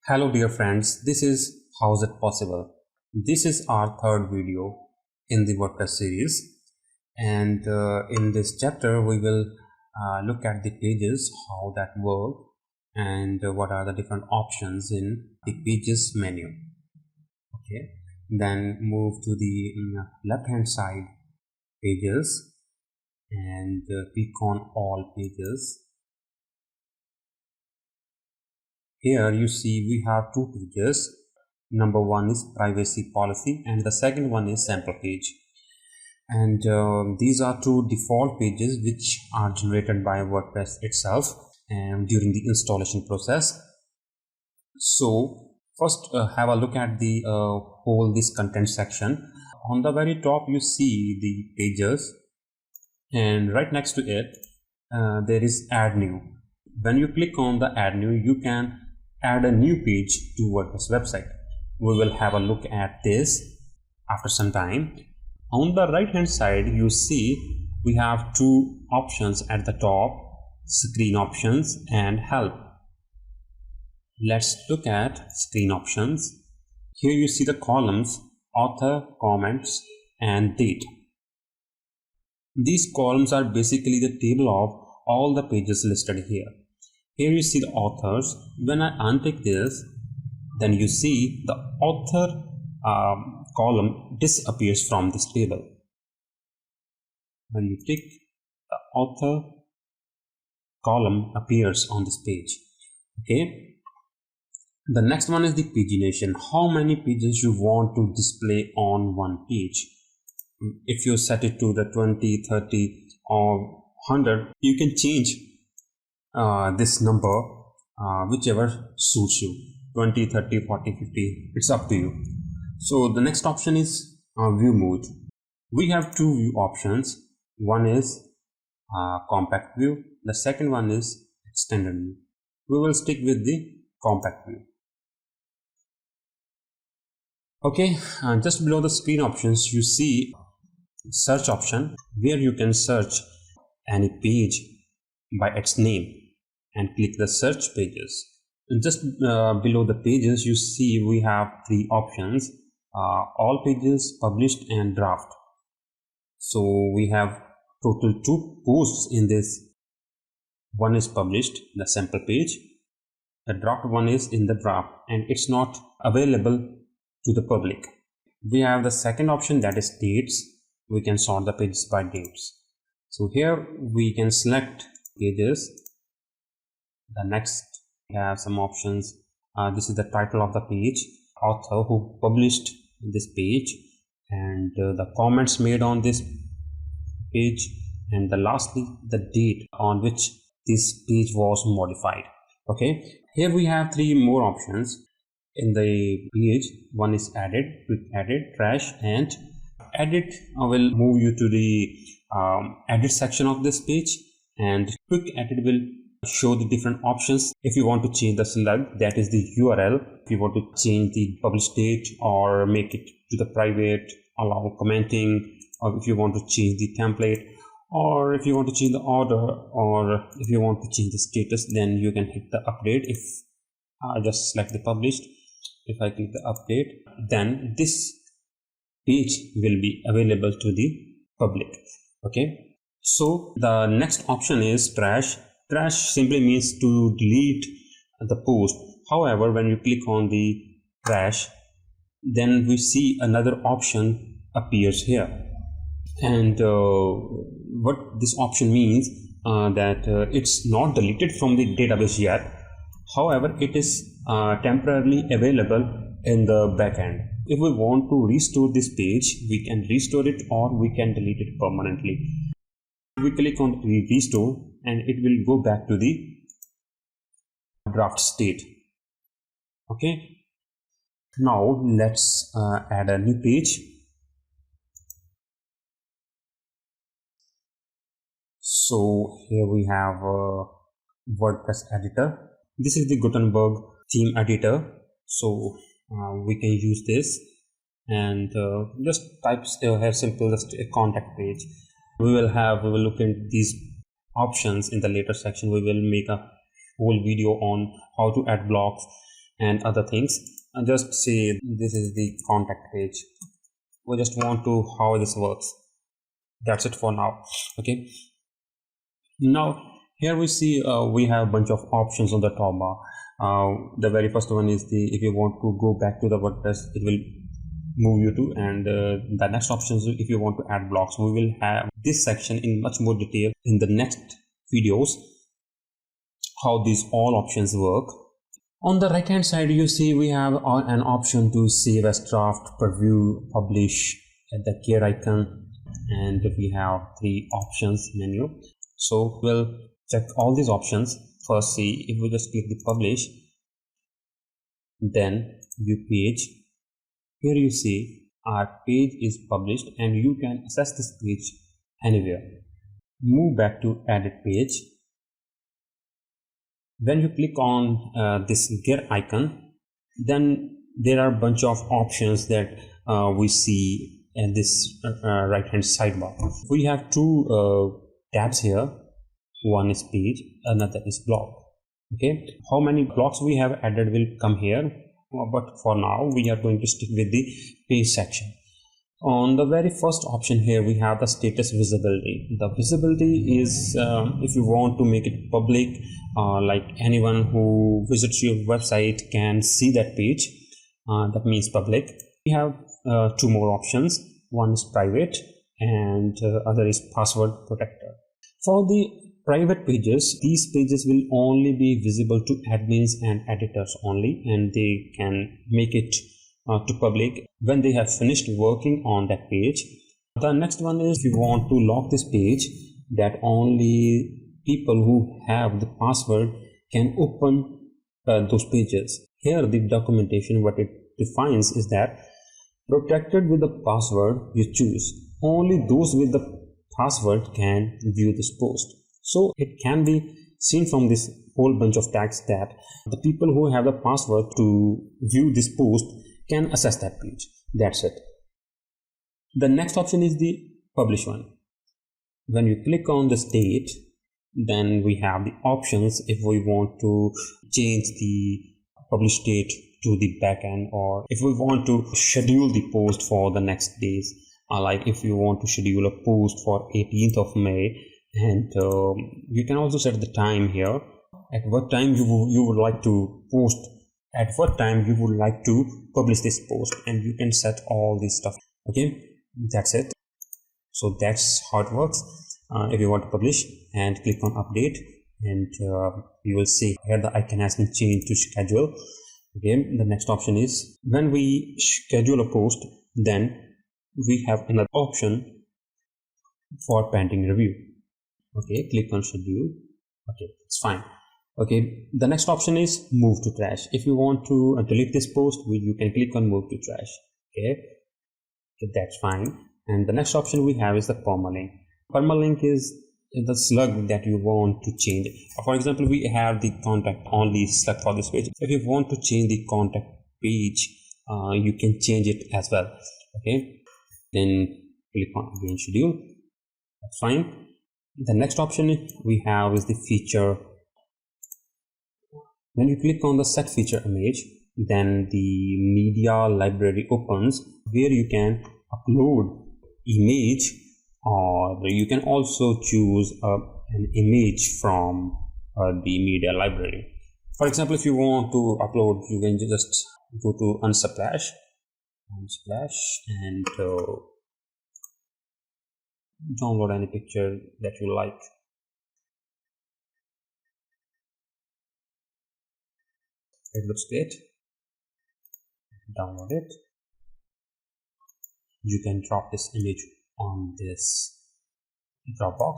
Hello dear friends, this is How's It Possible. This is our third video in the WordPress series, and in this chapter we will look at the pages, how that work, and what are the different options in the pages menu. Okay, then move to the left hand side pages and click on all pages. Here you see we have two pages. Number one is privacy policy and the second one is sample page. And these are two default pages which are generated by WordPress itself and during the installation process. So first have a look at the whole this content section. On the very top you see the pages, and right next to it there is add new. When you click on the add new, you can add a new page to WordPress website. We will have a look at this after some time. On the right hand side you see we have two options at the top, screen options and help. Let's look at screen options. Here you see the columns author, comments and date. These columns are basically the table of all the pages listed here. Here you see the authors. When I untick this, then you see the author column disappears from this table. When you tick, the author column appears on this page. Okay. The next one is the pagination. How many pages you want to display on one page. If you set it to the 20, 30 or 100, you can change this number whichever suits you. 20, 30, 40, 50, it's up to you. So the next option is view mode. We have two view options. One is compact view, the second one is extended view. We will stick with the compact view. Okay, just below the screen options you see search option, where you can search any page by its name and click the search pages. And just below the pages you see we have three options, all pages, published and draft. So we have total two posts in this. One is published, the sample page. The draft one is in the draft and it's not available to the public. We have the second option, that is dates. We can sort the pages by dates. So here we can select pages. The next we have some options. This is the title of the page, author who published this page, and the comments made on this page, and lastly the date on which this page was modified. Okay, here we have three more options in the page. One is added, quick edit, trash and edit. Will move you to the edit section of this page, and quick edit will show the different options. If you want to change the slug, that is the URL. If you want to change the publish date or make it to the private, allow commenting, or if you want to change the template, or if you want to change the order, or if you want to change the status, then you can hit the update. If I just select the published, if I click the update, then this page will be available to the public. Okay, so the next option is trash. Trash simply means to delete the post. However, when you click on the trash, then we see another option appears here, and what this option means that it's not deleted from the database yet. However, it is temporarily available in the backend. If we want to restore this page, we can restore it or we can delete it permanently. We click on restore and it will go back to the draft state. Okay, now let's add a new page. So here we have WordPress editor. This is the Gutenberg theme editor, so we can use this, and just type here simple, just a contact page. We will look at these options in the later section. We will make a whole video on how to add blocks and other things. And just say this is the contact page. We just want to how this works. That's it for now. Okay, now here we see we have a bunch of options on the top bar. The very first one is the if you want to go back to the WordPress, it will move you to, and the next option is if you want to add blocks. We will have this section in much more detail in the next videos, how these all options work. On the right hand side you see we have an option to save as draft, preview, publish at the gear icon, and we have 3 options menu. So we'll check all these options. First, see if we just click the publish, then view page. Here you see our page is published and you can access this page anywhere. Move back to edit page. When you click on this gear icon, then there are a bunch of options that we see in this right hand sidebar. We have 2 tabs here. One is page, another is blog. Okay, how many blocks we have added will come here, but for now we are going to stick with the page section. On the very first option here we have the status visibility. The visibility is if you want to make it public, like anyone who visits your website can see that page, that means public. We have 2 more options. One is private and other is password protector. For the private pages, these pages will only be visible to admins and editors only, and they can make it to public when they have finished working on that page. The next one is if you want to lock this page, that only people who have the password can open those pages. Here the documentation, what it defines is that protected with the password you choose. Only those with the password can view this post. So it can be seen from this whole bunch of tags that the people who have the password to view this post can access that page. That's it. The next option is the publish one. When you click on this date, then we have the options if we want to change the publish date to the backend, or if we want to schedule the post for the next days, like if you want to schedule a post for 18th of May, and you can also set the time here, at what time you would like to post, at what time you would like to publish this post, and you can set all this stuff. Okay, that's it. So that's how it works. If you want to publish and click on update, and you will see here the icon has been changed to schedule. Okay, the next option is when we schedule a post, then we have another option for pending review. Okay, click on schedule. Okay, it's fine. Okay, the next option is move to trash. If you want to delete this post, you can click on move to trash. Okay, that's fine. And the next option we have is the permalink. Permalink is the slug that you want to change. For example, we have the contact only slug for this page. If you want to change the contact page, you can change it as well. Okay, then click on again schedule. That's fine. The next option we have is the feature. When you click on the set feature image, then the media library opens where you can upload image, or you can also choose an image from the media library. For example, if you want to upload, you can just go to Unsplash and download any picture that you like. It looks great. Download it. You can drop this image on this Dropbox.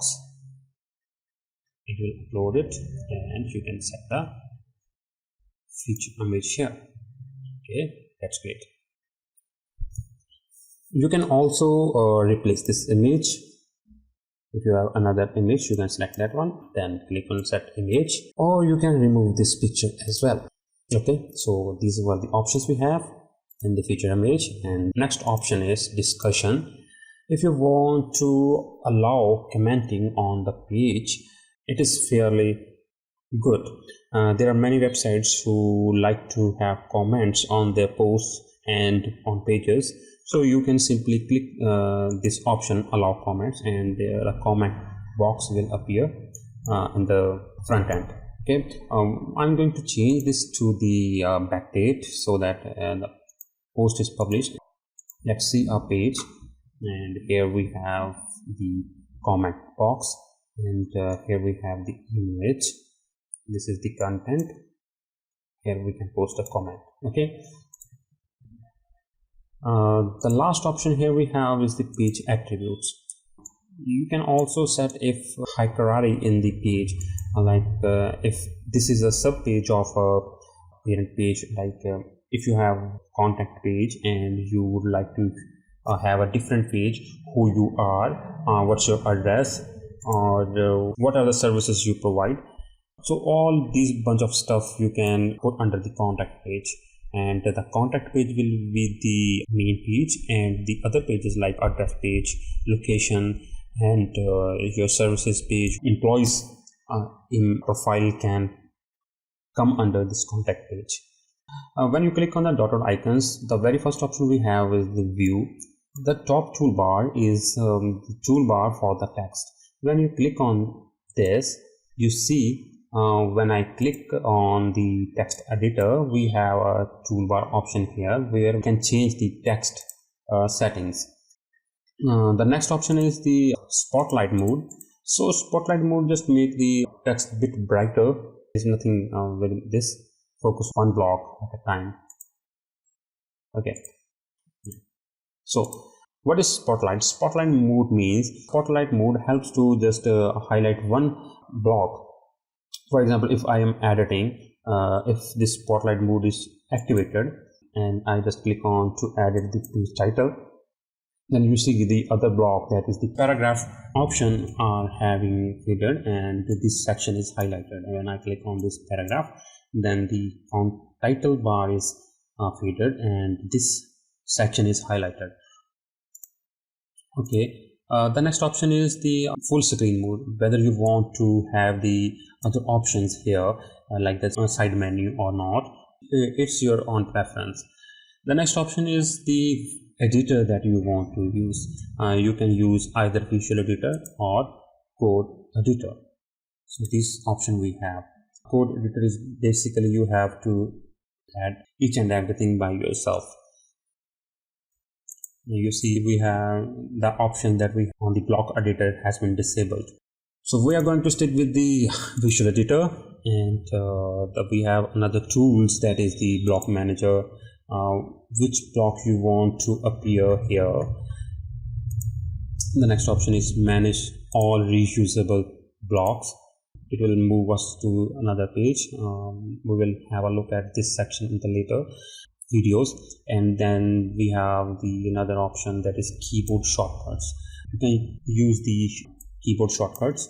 It will upload it, and you can set the feature image here. Okay, that's great. You can also replace this image. If you have another image, you can select that one, then click on set image, or you can remove this picture as well. Okay, so these were the options we have in the feature image. And next option is discussion. If you want to allow commenting on the page, it is fairly good. There are many websites who like to have comments on their posts and on pages, so you can simply click this option, allow comments, and a comment box will appear in the front end. Okay, I'm going to change this to the backdate so that the post is published. Let's see our page, and here we have the comment box, and here we have the image. This is the content. Here we can post a comment. Okay, the last option here we have is the page attributes. You can also set if hierarchy in the page, if this is a sub page of a parent page, if you have contact page and you would like to have a different page, who you are, what's your address, or what are the services you provide. So all these bunch of stuff you can put under the contact page, and the contact page will be the main page, and the other pages like address page, location, and your services page, employees in profile can come under this contact page. When you click on the dotted icons, the very first option we have is the view. The top toolbar is the toolbar for the text. When you click on this, you see when I click on the text editor, we have a toolbar option here where we can change the text settings. The next option is the spotlight mode. So spotlight mode just make the text a bit brighter. There's nothing with this. Focus one block at a time. Okay, so what is spotlight? Spotlight mode means spotlight mode helps to just highlight one block. For example, if I am editing, if this spotlight mode is activated and I just click on to edit the page title, then you see the other block, that is the paragraph option, are having faded and this section is highlighted. And when I click on this paragraph, then the title bar is faded and this section is highlighted. Okay, the next option is the full screen mode. Whether you want to have the other options here like the side menu or not, it's your own preference. The next option is the editor that you want to use. You can use either visual editor or code editor. So this option we have. Code editor is basically you have to add each and everything by yourself. You see we have the option that we on the block editor has been disabled. So we are going to stick with the visual editor, and we have another tools, that is the block manager. Which block you want to appear here. The next option is manage all reusable blocks. It will move us to another page. We will have a look at this section in the later videos. And then we have another option, that is keyboard shortcuts. You can use the keyboard shortcuts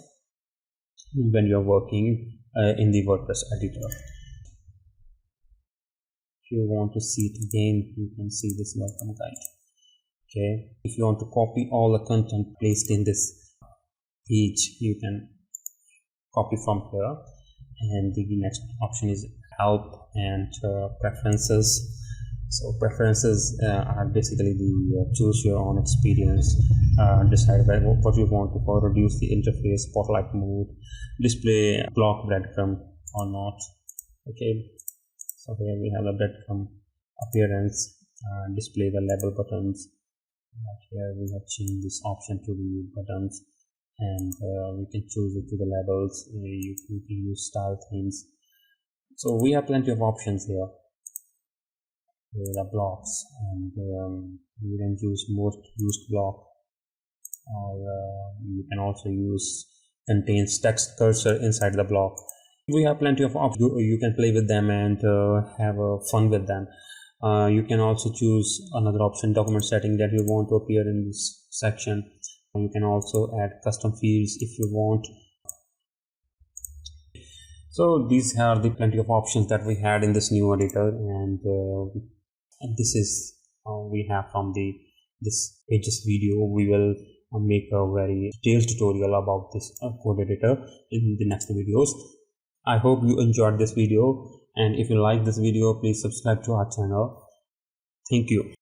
when you are working in the WordPress editor. If you want to see it again, you can see this welcome guide. Okay, if you want to copy all the content placed in this page, you can copy from here. And the next option is help and preferences. So preferences are basically the choose your own experience, decide what you want to for, reduce the interface, spotlight mode, display block breadcrumb or not. Okay, so here we have the breadcrumb appearance, display the label buttons. Here we have changed this option to the buttons, and we can choose it to the labels. You can use style themes. So we have plenty of options here. The blocks, and you can use most used block, or you can also use contains text cursor inside the block. We have plenty of options. You can play with them and have fun with them. You can also choose another option, document setting, that you want to appear in this section. You can also add custom fields if you want. So these are the plenty of options that we had in this new editor, and this is we have from this pages video. We will make a very detailed tutorial about this code editor in the next videos. I hope you enjoyed this video, and if you like this video, please subscribe to our channel. Thank you.